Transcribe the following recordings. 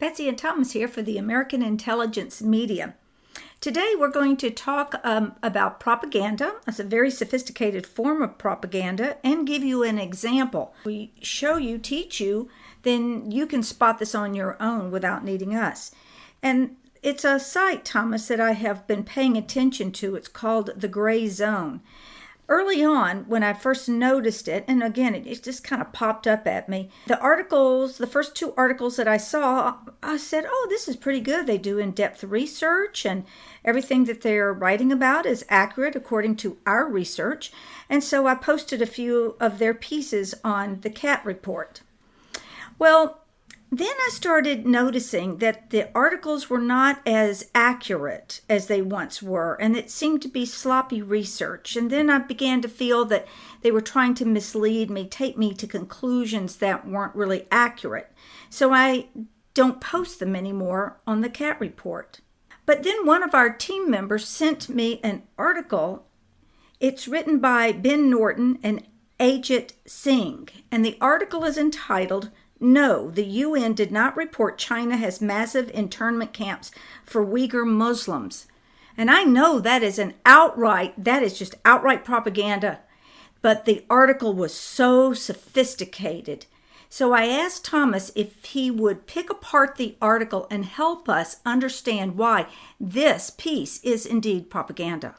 Betsy and Thomas here for the American Intelligence Media. Today we're going to talk about propaganda. It's a very sophisticated form of propaganda, and give you an example. We show you, teach you, then you can spot this on your own without needing us. And it's a site, Thomas, that I have been paying attention to. It's called the Grayzone. Early on, when I first noticed it, and again, it just kind of popped up at me, the first two articles that I saw, I said, oh, this is pretty good. They do in-depth research, and everything that they're writing about is accurate according to our research. And so I posted a few of their pieces on the Cat Report. Well, then I started noticing that the articles were not as accurate as they once were, and it seemed to be sloppy research. And then I began to feel that they were trying to mislead me, take me to conclusions that weren't really accurate. So I don't post them anymore on the Cat Report. But then one of our team members sent me an article. It's written by Ben Norton and Ajit Singh, and the article is entitled, "No, the UN did not report China has massive internment camps for Uyghur Muslims." And I know that is just outright propaganda. But the article was so sophisticated. So I asked Thomas if he would pick apart the article and help us understand why this piece is indeed propaganda.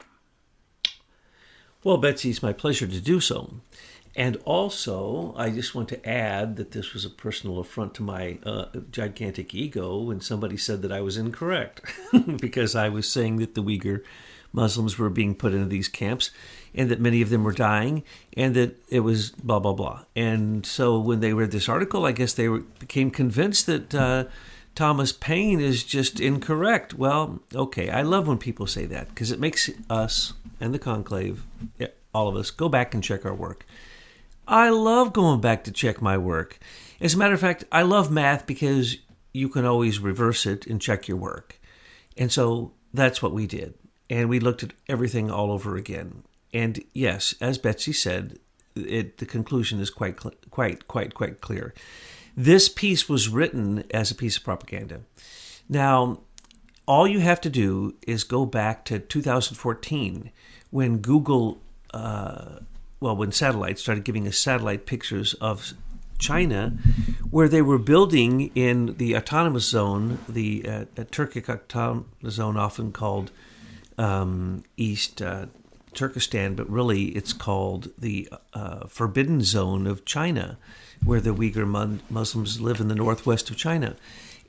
Well, Betsy, it's my pleasure to do so. And also, I just want to add that this was a personal affront to my gigantic ego when somebody said that I was incorrect because I was saying that the Uyghur Muslims were being put into these camps and that many of them were dying and that it was blah, blah, blah. And so when they read this article, I guess they became convinced that Thomas Paine is just incorrect. Well, okay, I love when people say that because it makes us and the conclave, all of us, go back and check our work. I love going back to check my work. As a matter of fact, I love math because you can always reverse it and check your work. And so that's what we did. And we looked at everything all over again. And yes, as Betsy said, the conclusion is quite clear. This piece was written as a piece of propaganda. Now, all you have to do is go back to 2014 when Google when satellites started giving us satellite pictures of China, where they were building in the autonomous zone, the Turkic autonomous zone, often called East Turkestan, but really it's called the Forbidden Zone of China, where the Uyghur Muslims live in the northwest of China.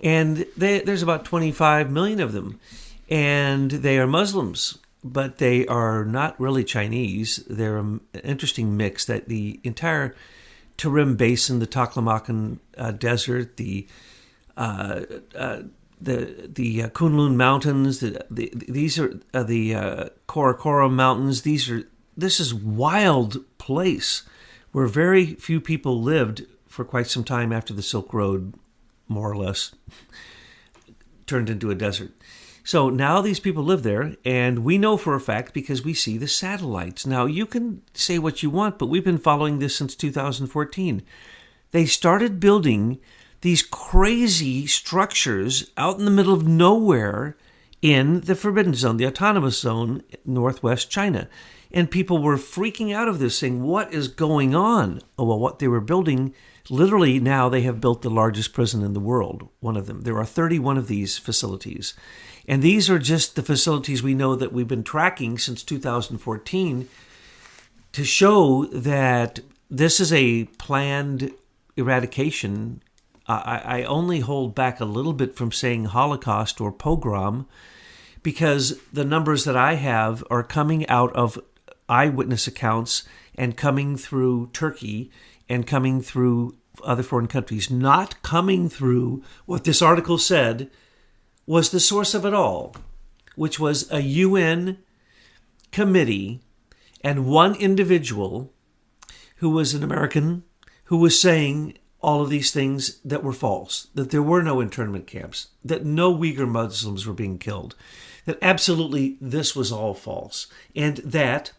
And there's about 25 million of them, and they are Muslims. But they are not really Chinese. They're an interesting mix that the entire Tarim Basin, the Taklamakan Desert, the Kunlun Mountains, these are the Karakoram Mountains. This is wild place where very few people lived for quite some time after the Silk Road, more or less, turned into a desert. So now these people live there, and we know for a fact because we see the satellites. Now, you can say what you want, but we've been following this since 2014. They started building these crazy structures out in the middle of nowhere in the Forbidden Zone, the Autonomous Zone, northwest China. And people were freaking out of this, saying, what is going on? Oh, well, what they were building, literally now they have built the largest prison in the world, one of them. There are 31 of these facilities. And these are just the facilities we know that we've been tracking since 2014 to show that this is a planned eradication. I only hold back a little bit from saying Holocaust or pogrom because the numbers that I have are coming out of eyewitness accounts and coming through Turkey and coming through other foreign countries, not coming through what this article said was the source of it all, which was a UN committee and one individual who was an American who was saying all of these things that were false, that there were no internment camps, that no Uyghur Muslims were being killed, that absolutely this was all false, and that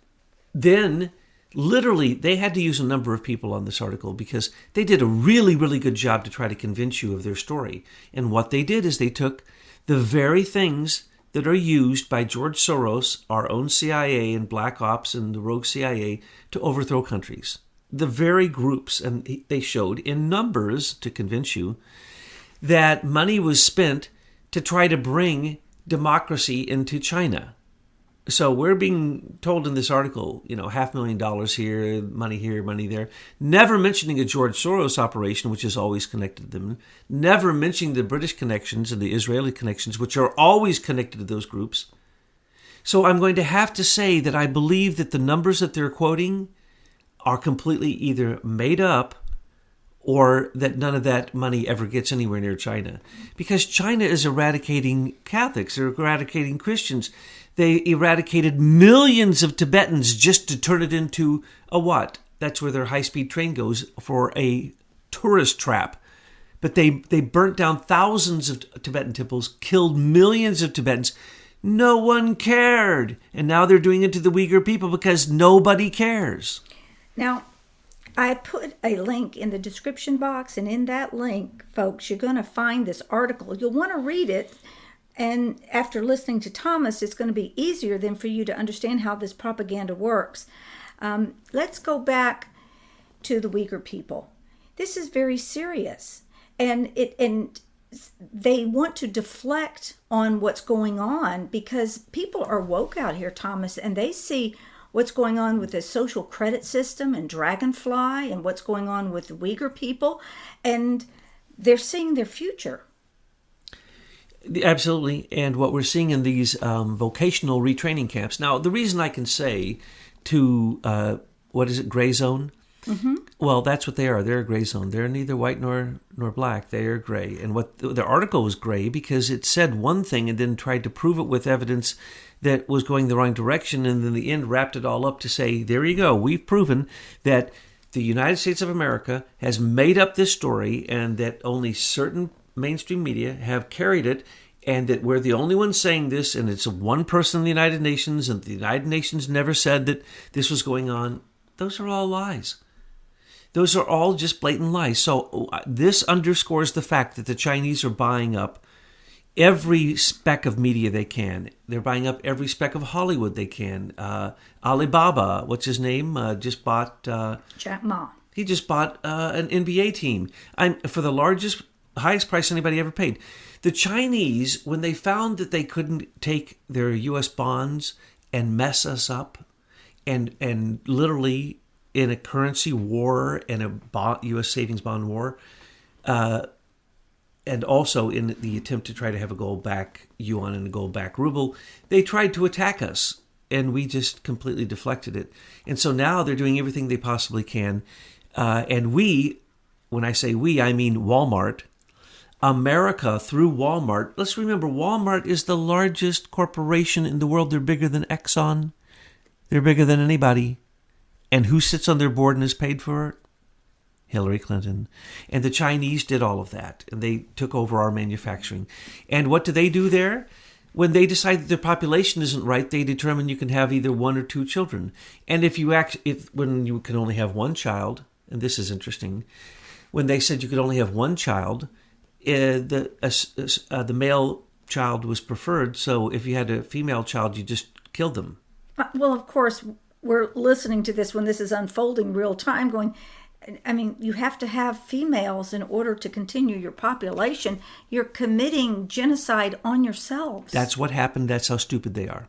then Literally, they had to use a number of people on this article because they did a really, really good job to try to convince you of their story. And what they did is they took the very things that are used by George Soros, our own CIA and Black Ops and the rogue CIA, to overthrow countries. The very groups, and they showed in numbers to convince you that money was spent to try to bring democracy into China. So we're being told in this article, $500,000 here, money there, never mentioning a George Soros operation, which is always connected to them, never mentioning the British connections and the Israeli connections, which are always connected to those groups. So I'm going to have to say that I believe that the numbers that they're quoting are completely either made up or that none of that money ever gets anywhere near China. Because China is eradicating Catholics, they're eradicating Christians. They eradicated millions of Tibetans just to turn it into a what? That's where their high-speed train goes, for a tourist trap. But they burnt down thousands of Tibetan temples, killed millions of Tibetans. No one cared. And now they're doing it to the Uyghur people because nobody cares. Now, I put a link in the description box, and in that link, folks, you're going to find this article. You'll want to read it, and after listening to Thomas, it's going to be easier then for you to understand how this propaganda works. Let's go back to the Uyghur people. This is very serious, and they want to deflect on what's going on because people are woke out here, Thomas, and they see what's going on with the social credit system and Dragonfly and what's going on with the Uyghur people, and they're seeing their future. Absolutely, and what we're seeing in these vocational retraining camps. Now, the reason I can say to, Grayzone? Mm-hmm. Well, that's what they are. They're a gray zone. They're neither white nor black. They are gray. And what the article was gray because it said one thing and then tried to prove it with evidence that was going the wrong direction, and in the end wrapped it all up to say, there you go, we've proven that the United States of America has made up this story and that only certain mainstream media have carried it, and that we're the only ones saying this, and it's one person in the United Nations, and the United Nations never said that this was going on. Those are all lies. Those are all just blatant lies. So this underscores the fact that the Chinese are buying up every speck of media they can. They're buying up every speck of Hollywood they can. Alibaba, what's his name, just bought... Jack Ma. He just bought an NBA team for the highest price anybody ever paid. The Chinese, when they found that they couldn't take their U.S. bonds and mess us up, and literally in a currency war and a U.S. savings bond war, and also in the attempt to try to have a gold-back yuan and a gold-back ruble, they tried to attack us, and we just completely deflected it. And so now they're doing everything they possibly can. And we, when I say we, I mean Walmart, America through Walmart. Let's remember, Walmart is the largest corporation in the world. They're bigger than Exxon. They're bigger than anybody. And who sits on their board and is paid for it? Hillary Clinton. And the Chinese did all of that. And they took over our manufacturing. And what do they do there? When they decide that their population isn't right, they determine you can have either one or two children. And when you can only have one child, and this is interesting, when they said you could only have one child, the male child was preferred. So if you had a female child, you just killed them. Well, of course, we're listening to this when this is unfolding real time going, I mean, you have to have females in order to continue your population. You're committing genocide on yourselves. That's what happened. That's how stupid they are.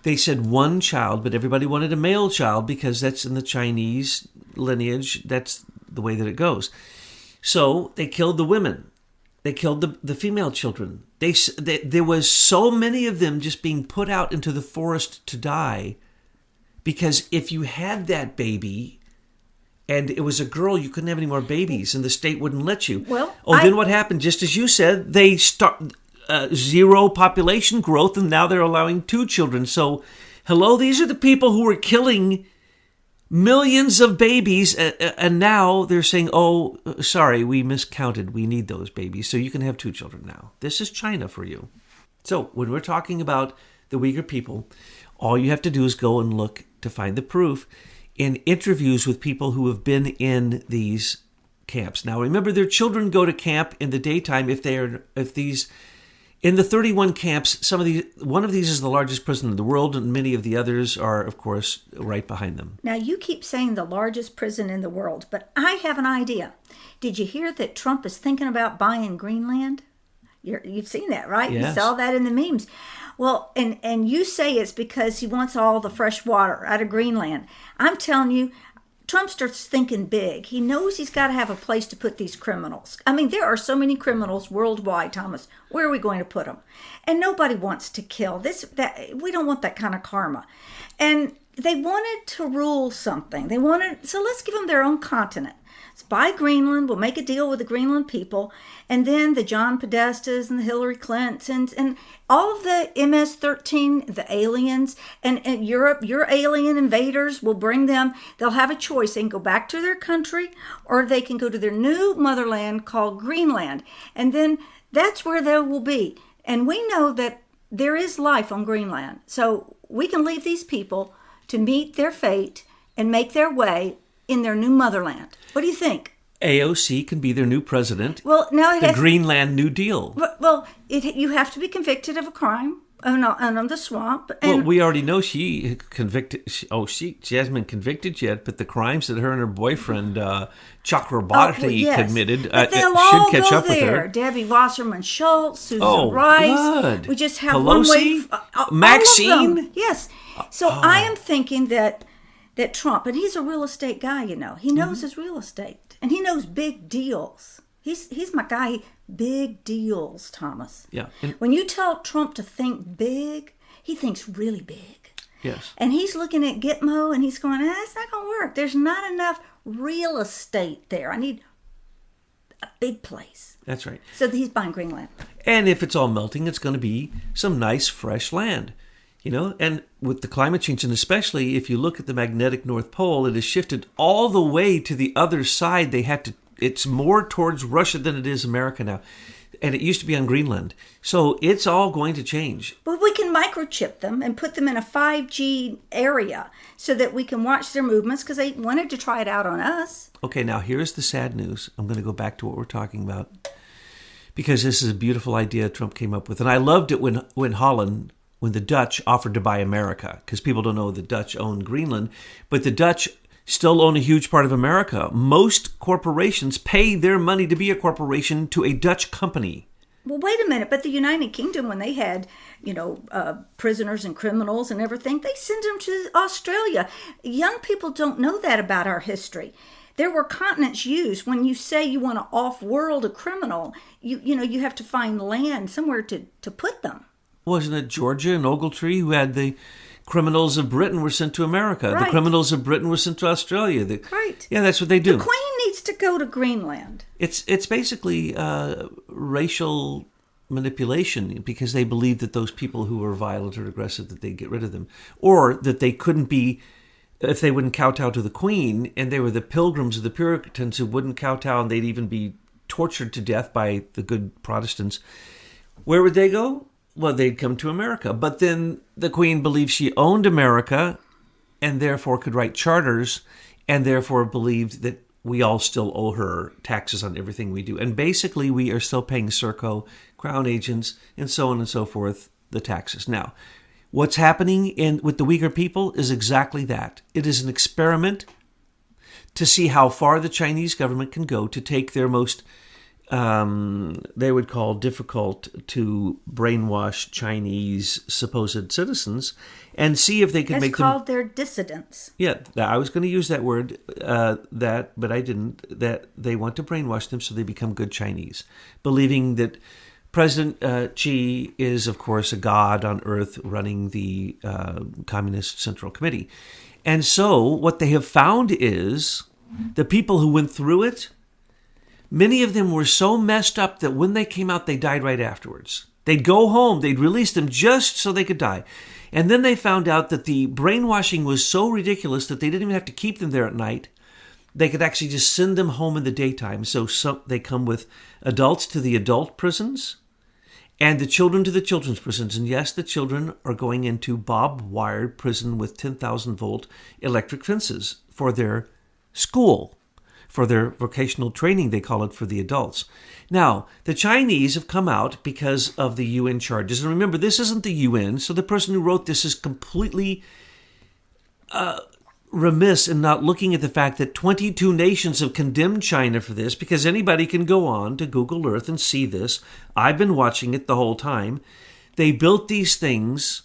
They said one child, but everybody wanted a male child because that's in the Chinese lineage. That's the way that it goes. So they killed the women. They killed the female children. There was so many of them just being put out into the forest to die because if you had that baby and it was a girl, you couldn't have any more babies and the state wouldn't let you. Then what happened? Just as you said, they start zero population growth and now they're allowing 2 children. So, hello, these are the people who were killing millions of babies, and now they're saying, oh, sorry, we miscounted. We need those babies, so you can have 2 children now. This is China for you. So when we're talking about the Uyghur people, all you have to do is go and look to find the proof. in interviews with people who have been in these camps. Now, remember, their children go to camp in the daytime in the 31 camps, one of these is the largest prison in the world, and many of the others are, of course, right behind them. Now, you keep saying the largest prison in the world, but I have an idea. Did you hear that Trump is thinking about buying Greenland? You've seen that, right? Yes. You saw that in the memes. Well, and you say it's because he wants all the fresh water out of Greenland. I'm telling you, Trump starts thinking big. He knows he's got to have a place to put these criminals. I mean, there are so many criminals worldwide, Thomas. Where are we going to put them? And nobody wants to kill. We don't want that kind of karma. And they wanted to rule something. So let's give them their own continent. Let's buy Greenland. We'll make a deal with the Greenland people. And then the John Podestas and the Hillary Clintons and all of the MS-13, the aliens, and Europe, your alien invaders, will bring them. They'll have a choice. They can go back to their country, or they can go to their new motherland called Greenland. And then that's where they will be. And we know that there is life on Greenland. So we can leave these people to meet their fate and make their way in their new motherland. What do you think? AOC can be their new president. Well, now the Greenland New Deal. Well, you have to be convicted of a crime on the swamp. And well, we already know she convicted. She hasn't been convicted yet, but the crimes that her and her boyfriend Chakrabarti committed but they'll should all catch go up with there. her. Debbie Wasserman Schultz, Susan Rice. Good. We just have Pelosi, one way. Maxine. Yes. So I am thinking that Trump, and he's a real estate guy, he knows his real estate, and he knows big deals. He's my guy. Big deals, Thomas. Yeah. When you tell Trump to think big, he thinks really big. Yes. And he's looking at Gitmo, and he's going, it's not going to work. There's not enough real estate there. I need a big place. That's right. So he's buying Greenland. And if it's all melting, it's going to be some nice, fresh land. And with the climate change, and especially if you look at the magnetic North Pole, it has shifted all the way to the other side. It's more towards Russia than it is America now. And it used to be on Greenland. So it's all going to change. But we can microchip them and put them in a 5G area so that we can watch their movements, because they wanted to try it out on us. Okay, now here's the sad news. I'm going to go back to what we're talking about, because this is a beautiful idea Trump came up with. And I loved it when the Dutch offered to buy America, because people don't know the Dutch own Greenland, but the Dutch still own a huge part of America. Most corporations pay their money to be a corporation to a Dutch company. Well, wait a minute. But the United Kingdom, when they had, prisoners and criminals and everything, they sent them to Australia. Young people don't know that about our history. There were continents used. When you say you want to off-world a criminal, you have to find land somewhere to put them. Wasn't it Georgia and Ogletree who had the criminals of Britain were sent to America? Right. The criminals of Britain were sent to Australia. Right. Yeah, that's what they do. The Queen needs to go to Greenland. It's basically racial manipulation, because they believe that those people who are violent or aggressive, that they get rid of them, or that they couldn't be, if they wouldn't kowtow to the Queen, and they were the Pilgrims or the Puritans who wouldn't kowtow, and they'd even be tortured to death by the good Protestants. Where would they go? Well, they'd come to America. But then the Queen believed she owned America and therefore could write charters, and therefore believed that we all still owe her taxes on everything we do. And basically, we are still paying Serco, Crown agents, and so on and so forth, the taxes. Now, what's happening with the Uyghur people is exactly that. It is an experiment to see how far the Chinese government can go to take their most they would call difficult to brainwash Chinese supposed citizens, and see if they can make them... It's called their dissidents. Yeah, I was going to use that word, but I didn't. That they want to brainwash them so they become good Chinese, believing that President Xi is, of course, a god on earth running the Communist Central Committee. And so what they have found is the people who went through it, many of them were so messed up that when they came out, they died right afterwards. They'd go home. They'd release them just so they could die. And then they found out that the brainwashing was so ridiculous that they didn't even have to keep them there at night. They could actually just send them home in the daytime. So they come with adults to the adult prisons, and the children to the children's prisons. And yes, the children are going into barbed-wired prison with 10,000-volt electric fences for their school, for their vocational training, they call it, for the adults. Now, the Chinese have come out because of the UN charges. And remember, this isn't the UN, so the person who wrote this is completely remiss in not looking at the fact that 22 nations have condemned China for this, because anybody can go on to Google Earth and see this. I've been watching it the whole time. They built these things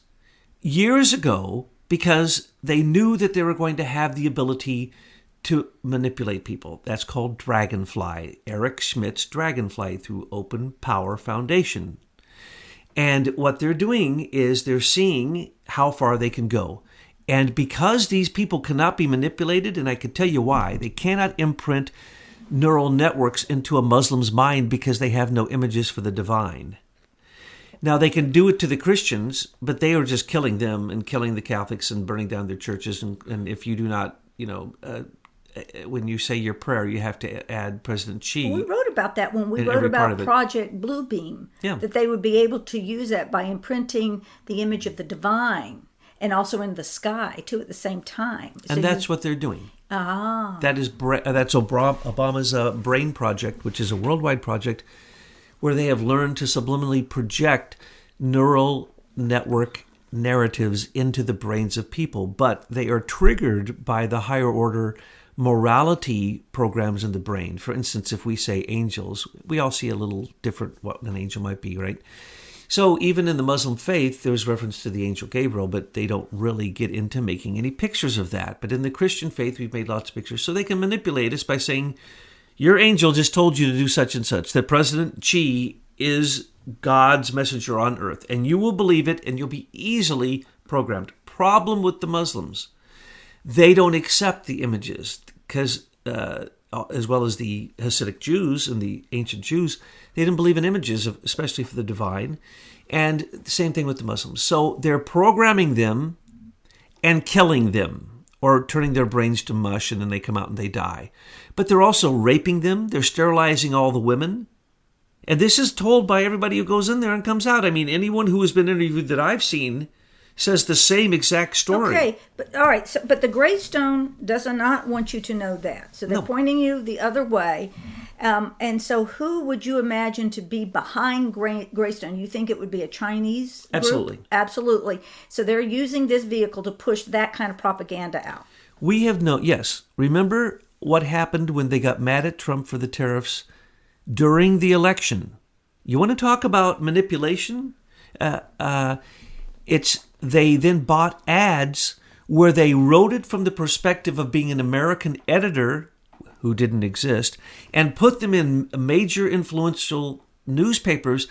years ago because they knew that they were going to have the ability to manipulate people. That's called Dragonfly. Eric Schmidt's Dragonfly through Open Power Foundation. And what they're doing is they're seeing how far they can go. And because these people cannot be manipulated, and I can tell you why, they cannot imprint neural networks into a Muslim's mind because they have no images for the divine. Now, they can do it to the Christians, but they are just killing them and killing the Catholics and burning down their churches. And if you do not, when you say your prayer, you have to add President Xi. We wrote about that when we wrote about Project Bluebeam, that they would be able to use that by imprinting the image of the divine and also in the sky, too, at the same time. And that's what they're doing. That's Obama's Brain Project, which is a worldwide project where they have learned to subliminally project neural network narratives into the brains of people. But they are triggered by the higher order morality programs in the brain. For instance, if we say angels, we all see a little different what an angel might be, right? So even in the Muslim faith, there's reference to the angel Gabriel, but they don't really get into making any pictures of that. But in the Christian faith, we've made lots of pictures. So they can manipulate us by saying, your angel just told you to do such and such, that President Xi is God's messenger on earth. And you will believe it, and you'll be easily programmed. Problem with the Muslims, they don't accept the images, because as well as the Hasidic Jews and the ancient Jews, they didn't believe in images, especially for the divine. And the same thing with the Muslims. So they're programming them and killing them, or turning their brains to mush, and then they come out and they die. But they're also raping them. They're sterilizing all the women. And this is told by everybody who goes in there and comes out. I mean, anyone who has been interviewed that I've seen says the same exact story. Okay, but all right. So, but the Grayzone does not want you to know that. So they're pointing you the other way. And so who would you imagine to be behind Grayzone? You think it would be a Chinese group? Absolutely. Absolutely. So they're using this vehicle to push that kind of propaganda out. We have yes. Remember what happened when they got mad at Trump for the tariffs during the election? You want to talk about manipulation? They then bought ads where they wrote it from the perspective of being an American editor who didn't exist, and put them in major influential newspapers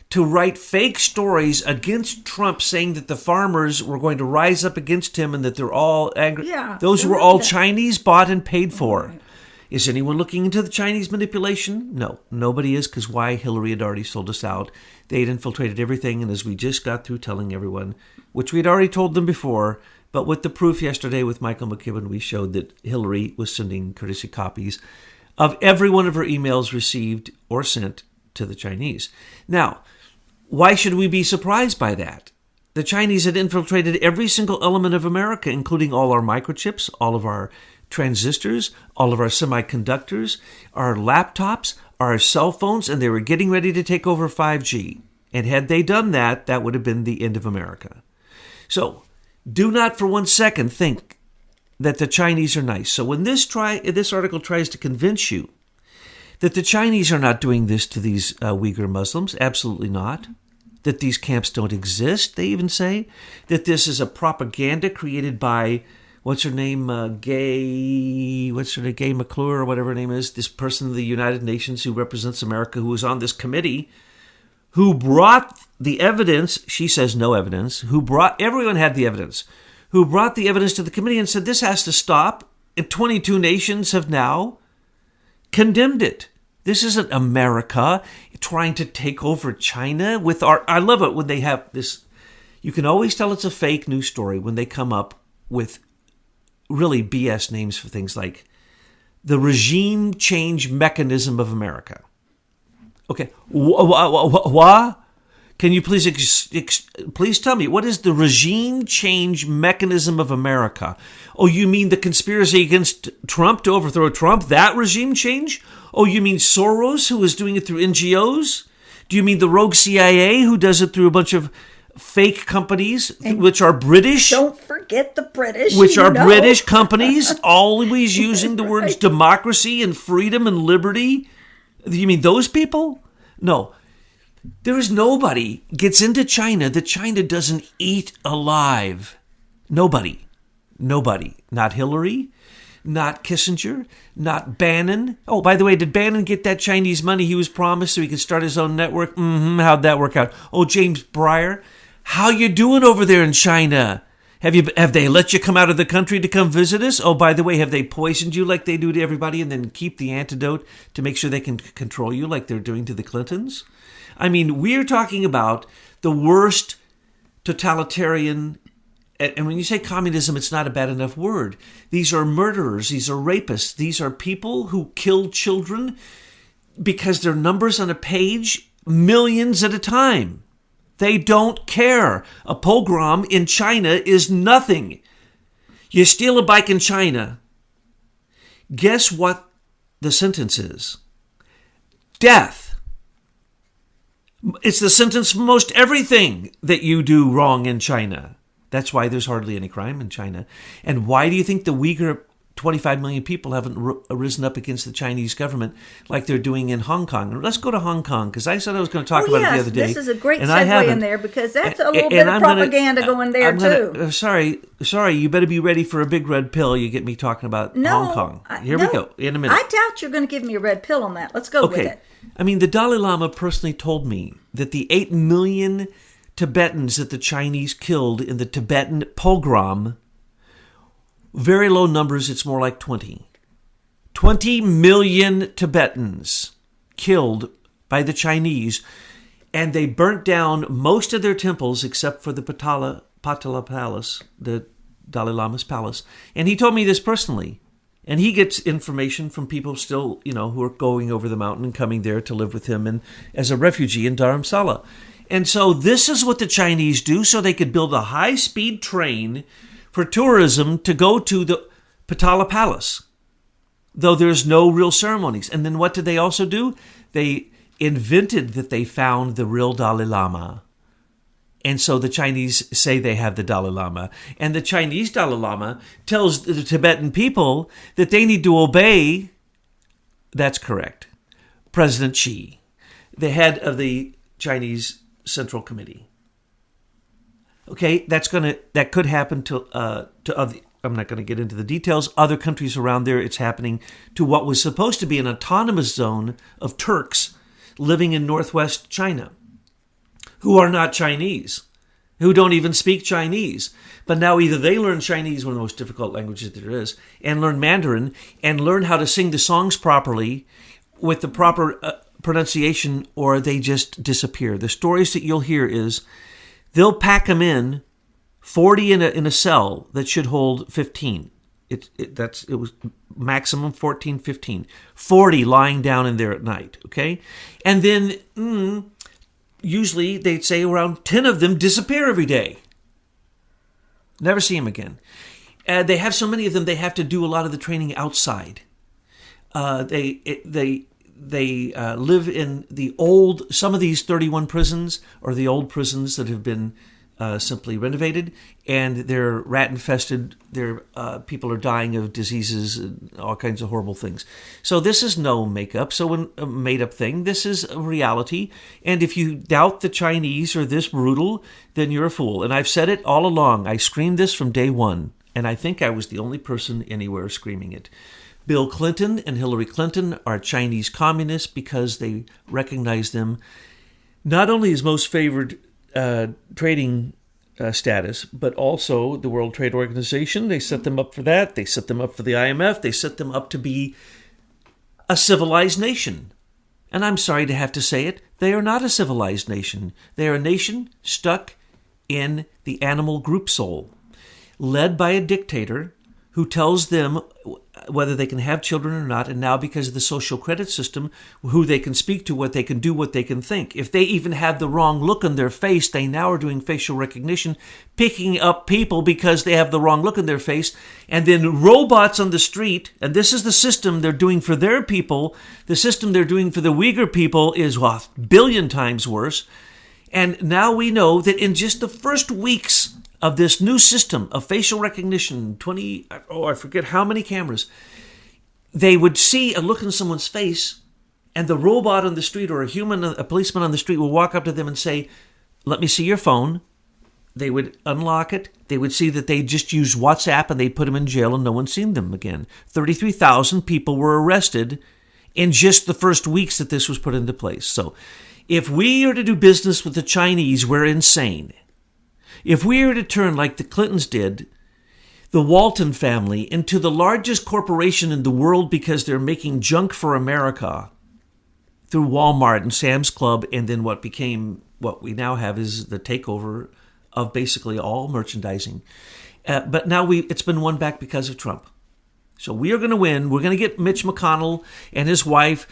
to write fake stories against Trump, saying that the farmers were going to rise up against him and that they're all angry. Yeah, those were all Chinese bought and paid for. Right. Is anyone looking into the Chinese manipulation? No, nobody is, because why? Hillary had already sold us out. They had infiltrated everything, and as we just got through telling everyone, which we'd already told them before, but with the proof yesterday with Michael McKibben, we showed that Hillary was sending courtesy copies of every one of her emails received or sent to the Chinese. Now, why should we be surprised by that? The Chinese had infiltrated every single element of America, including all our microchips, all of our transistors, all of our semiconductors, our laptops, our cell phones, and they were getting ready to take over 5G. And had they done that, that would have been the end of America. So, do not for 1 second think that the Chinese are nice. So when this article tries to convince you that the Chinese are not doing this to these Uyghur Muslims, absolutely not. That these camps don't exist, they even say. That this is a propaganda created by, Gay McClure or whatever her name is, this person in the United Nations who represents America, who was on this committee, who brought the evidence. She says no evidence. Everyone had the evidence. Who brought the evidence to the committee and said this has to stop. And 22 nations have now condemned it. This isn't America trying to take over China with I love it when they have this. You can always tell it's a fake news story when they come up with really BS names for things like the regime change mechanism of America. Okay, what? Can you please please tell me, what is the regime change mechanism of America? Oh, you mean the conspiracy against Trump to overthrow Trump? That regime change? Oh, you mean Soros, who is doing it through NGOs? Do you mean the rogue CIA, who does it through a bunch of fake companies, which are British? Don't forget the British. Which are British companies, always using the words democracy and freedom and liberty? You mean those people? No. There is nobody gets into China that China doesn't eat alive. Nobody. Not Hillary, not Kissinger, not Bannon. Oh, by the way, did Bannon get that Chinese money he was promised so he could start his own network? How'd that work out? Oh, James Breyer, how you doing over there in China? Have they let you come out of the country to come visit us? Oh, by the way, have they poisoned you like they do to everybody and then keep the antidote to make sure they can control you like they're doing to the Clintons? I mean, we're talking about the worst totalitarian, and when you say communism, it's not a bad enough word. These are murderers. These are rapists. These are people who kill children because they're numbers on a page, millions at a time. They don't care. A pogrom in China is nothing. You steal a bike in China. Guess what the sentence is? Death. It's the sentence for most everything that you do wrong in China. That's why there's hardly any crime in China. And why do you think the Uyghur 25 million people haven't risen up against the Chinese government like they're doing in Hong Kong? Let's go to Hong Kong, because I said I was going to talk about it the other day. This is a great segue in there, because that's a little bit of propaganda going there too. Sorry, you better be ready for a big red pill. You get me talking about Hong Kong. Here we go, in a minute. I doubt you're going to give me a red pill on that. Let's go with it. I mean, the Dalai Lama personally told me that the 8 million Tibetans that the Chinese killed in the Tibetan pogrom, very low numbers, it's more like 20. 20 million Tibetans killed by the Chinese, and they burnt down most of their temples except for the Patala Palace, the Dalai Lama's palace. And he told me this personally. And he gets information from people still, who are going over the mountain and coming there to live with him and as a refugee in Dharamsala. And so this is what the Chinese do, so they could build a high-speed train for tourism to go to the Patala Palace, though there's no real ceremonies. And then what did they also do? They invented that they found the real Dalai Lama. And so the Chinese say they have the Dalai Lama. And the Chinese Dalai Lama tells the Tibetan people that they need to obey, that's correct, President Xi, the head of the Chinese Central Committee. Okay, that could happen to other, I'm not going to get into the details, other countries around there. It's happening to what was supposed to be an autonomous zone of Turks living in northwest China, who are not Chinese, who don't even speak Chinese. But now either they learn Chinese, one of the most difficult languages there is, and learn Mandarin, and learn how to sing the songs properly with the proper pronunciation, or they just disappear. The stories that you'll hear is they'll pack them in 40 in a cell that should hold 15. It was maximum 14, 15. 40 lying down in there at night, okay? And then usually they'd say around 10 of them disappear every day. Never see them again. They have so many of them, they have to do a lot of the training outside. They live in the old, some of these 31 prisons are the old prisons that have been simply renovated, and they're rat infested. People are dying of diseases and all kinds of horrible things. So this is no makeup. So when a made up thing, this is a reality. And if you doubt the Chinese are this brutal, then you're a fool. And I've said it all along. I screamed this from day one, and I think I was the only person anywhere screaming it. Bill Clinton and Hillary Clinton are Chinese communists because they recognize them not only as most favored trading status, but also the World Trade Organization. They set them up for that. They set them up for the IMF. They set them up to be a civilized nation. And I'm sorry to have to say it, they are not a civilized nation. They are a nation stuck in the animal group soul, led by a dictator who tells them whether they can have children or not, and now because of the social credit system, who they can speak to, what they can do, what they can think. If they even have the wrong look on their face, they now are doing facial recognition, picking up people because they have the wrong look on their face, and then robots on the street, and this is the system they're doing for their people. The system they're doing for the Uyghur people is, well, a billion times worse. And now we know that in just the first weeks of this new system of facial recognition, I forget how many cameras, they would see a look in someone's face, and the robot on the street or a policeman on the street will walk up to them and say, "Let me see your phone." They would unlock it. They would see that they just used WhatsApp, and they'd put them in jail, and no one's seen them again. 33,000 people were arrested in just the first weeks that this was put into place. So if we are to do business with the Chinese, we're insane. If we are to turn, like the Clintons did, the Walton family into the largest corporation in the world because they're making junk for America through Walmart and Sam's Club, and then what we now have is the takeover of basically all merchandising. But now it's been won back because of Trump. So we are going to win. We're going to get Mitch McConnell and his wife.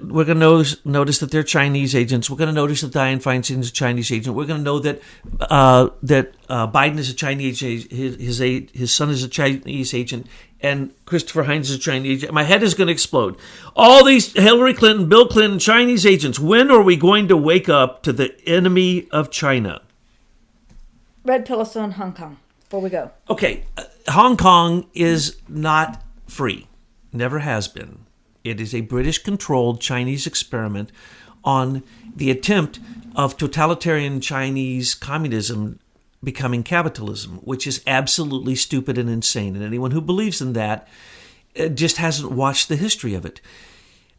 We're going to notice that they're Chinese agents. We're going to notice that Dianne Feinstein is a Chinese agent. We're going to know that Biden is a Chinese agent. His son is a Chinese agent, and Christopher Hines is a Chinese agent. My head is going to explode. All these Hillary Clinton, Bill Clinton, Chinese agents. When are we going to wake up to the enemy of China? Red pill us on Hong Kong before we go. Okay, Hong Kong is not free. Never has been. It is a British-controlled Chinese experiment on the attempt of totalitarian Chinese communism becoming capitalism, which is absolutely stupid and insane. And anyone who believes in that just hasn't watched the history of it.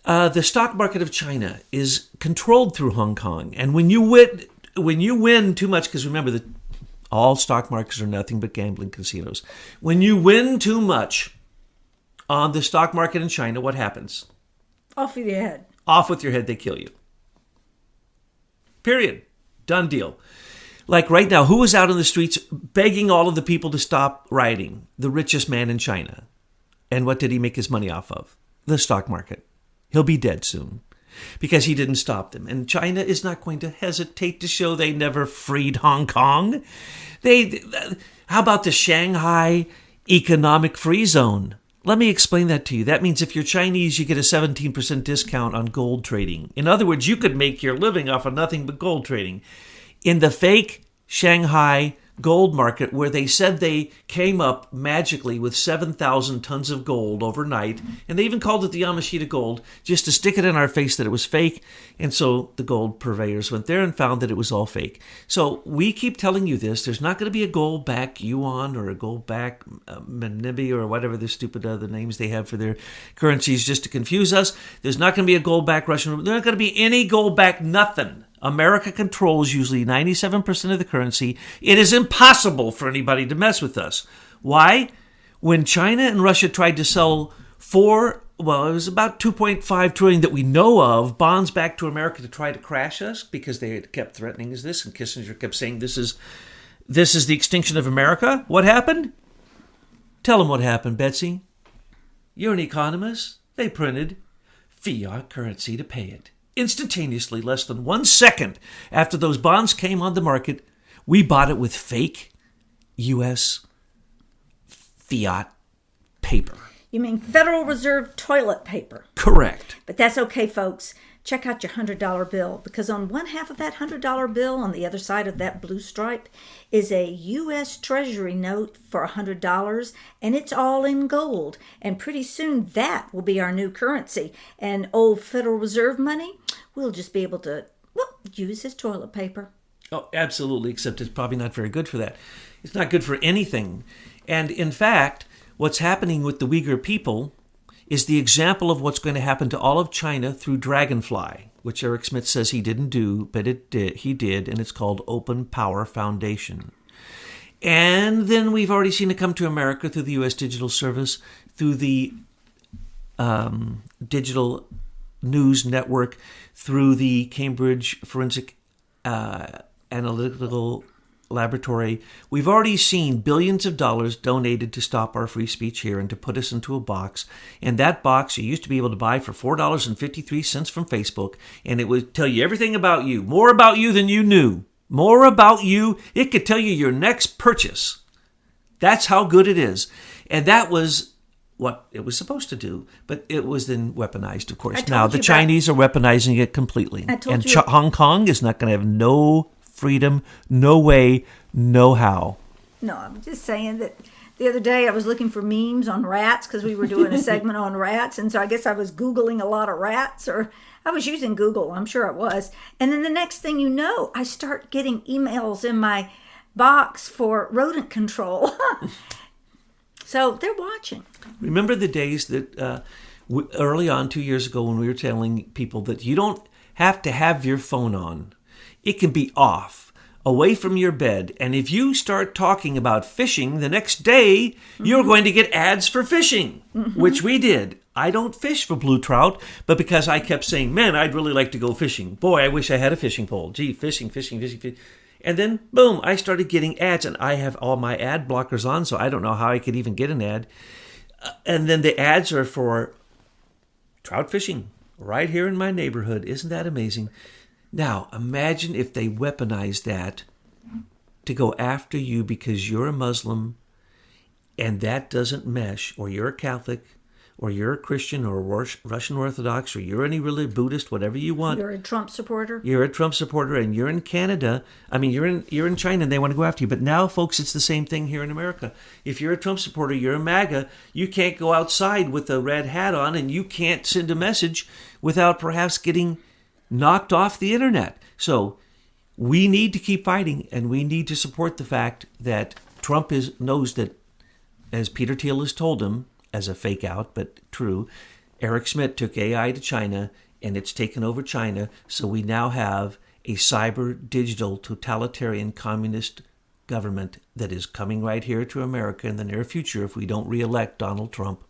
The stock market of China is controlled through Hong Kong. And when you win too much, because remember that all stock markets are nothing but gambling casinos. When you win too much on the stock market in China, what happens? Off with your head. Off with your head, they kill you. Period. Done deal. Like right now, who is out in the streets begging all of the people to stop rioting? The richest man in China. And what did he make his money off of? The stock market. He'll be dead soon because he didn't stop them. And China is not going to hesitate to show they never freed Hong Kong. How about the Shanghai Economic Free Zone? Let me explain that to you. That means if you're Chinese, you get a 17% discount on gold trading. In other words, you could make your living off of nothing but gold trading. In the fake Shanghai gold market, where they said they came up magically with 7,000 tons of gold overnight, and they even called it the Yamashita gold, just to stick it in our face that it was fake. And so the gold purveyors went there and found that it was all fake. So we keep telling you this. There's not going to be a gold-backed yuan or a gold-backed renminbi or whatever the stupid other names they have for their currencies just to confuse us. There's not going to be a gold-backed Russian ruble. There's not going to be any gold-backed nothing. America controls usually 97% of the currency. It is impossible for anybody to mess with us. Why? When China and Russia tried to sell it was about 2.5 trillion that we know of, bonds back to America to try to crash us because they had kept threatening us this, and Kissinger kept saying this is the extinction of America. What happened? Tell them what happened, Betsy. You're an economist. They printed fiat currency to pay it. Instantaneously, less than 1 second after those bonds came on the market, we bought it with fake U.S. fiat paper. You mean Federal Reserve toilet paper? Correct. But that's okay, folks. Check out your $100 bill, because on one half of that $100 bill, on the other side of that blue stripe, is a U.S. Treasury note for $100, and it's all in gold. And pretty soon that will be our new currency. And old Federal Reserve money, we'll just be able to, use as toilet paper. Oh, absolutely, except it's probably not very good for that. It's not good for anything. And in fact, what's happening with the Uyghur people is the example of what's going to happen to all of China through Dragonfly, which Eric Schmidt says he didn't do, but he did, and it's called Open Power Foundation. And then we've already seen it come to America through the U.S. Digital Service, through the Digital News Network, through the Cambridge Forensic Analytical laboratory. We've already seen billions of dollars donated to stop our free speech here and to put us into a box. And that box you used to be able to buy for $4.53 from Facebook, and it would tell you everything about you, more about you than you knew, more about you. It could tell you your next purchase. That's how good it is. And that was what it was supposed to do, but it was then weaponized, of course. Now the Chinese are weaponizing it completely. And Hong Kong is not going to have no freedom, no way, no how. No, I'm just saying that the other day I was looking for memes on rats because we were doing a segment on rats. And so I guess I was Googling a lot of rats, or I was using Google. I'm sure it was. And then the next thing you know, I start getting emails in my box for rodent control. So they're watching. Remember the days that early on, 2 years ago, when we were telling people that you don't have to have your phone on. It can be off, away from your bed. And if you start talking about fishing the next day, you're going to get ads for fishing, which we did. I don't fish for blue trout, but because I kept saying, man, I'd really like to go fishing. Boy, I wish I had a fishing pole. Gee, fishing. And then, boom, I started getting ads, and I have all my ad blockers on, so I don't know how I could even get an ad. And then the ads are for trout fishing right here in my neighborhood. Isn't that amazing? Now, imagine if they weaponized that to go after you because you're a Muslim and that doesn't mesh, or you're a Catholic, or you're a Christian, or a Russian Orthodox, or you're any really Buddhist, whatever you want. You're a Trump supporter. You're a Trump supporter, and you're in Canada. I mean, you're in China, and they want to go after you. But now, folks, it's the same thing here in America. If you're a Trump supporter, you're a MAGA, you can't go outside with a red hat on, and you can't send a message without perhaps getting knocked off the internet. So we need to keep fighting, and we need to support the fact that Trump knows that, as Peter Thiel has told him, as a fake out, but true, Eric Schmidt took AI to China, and it's taken over China. So we now have a cyber digital totalitarian communist government that is coming right here to America in the near future if we don't re-elect Donald Trump.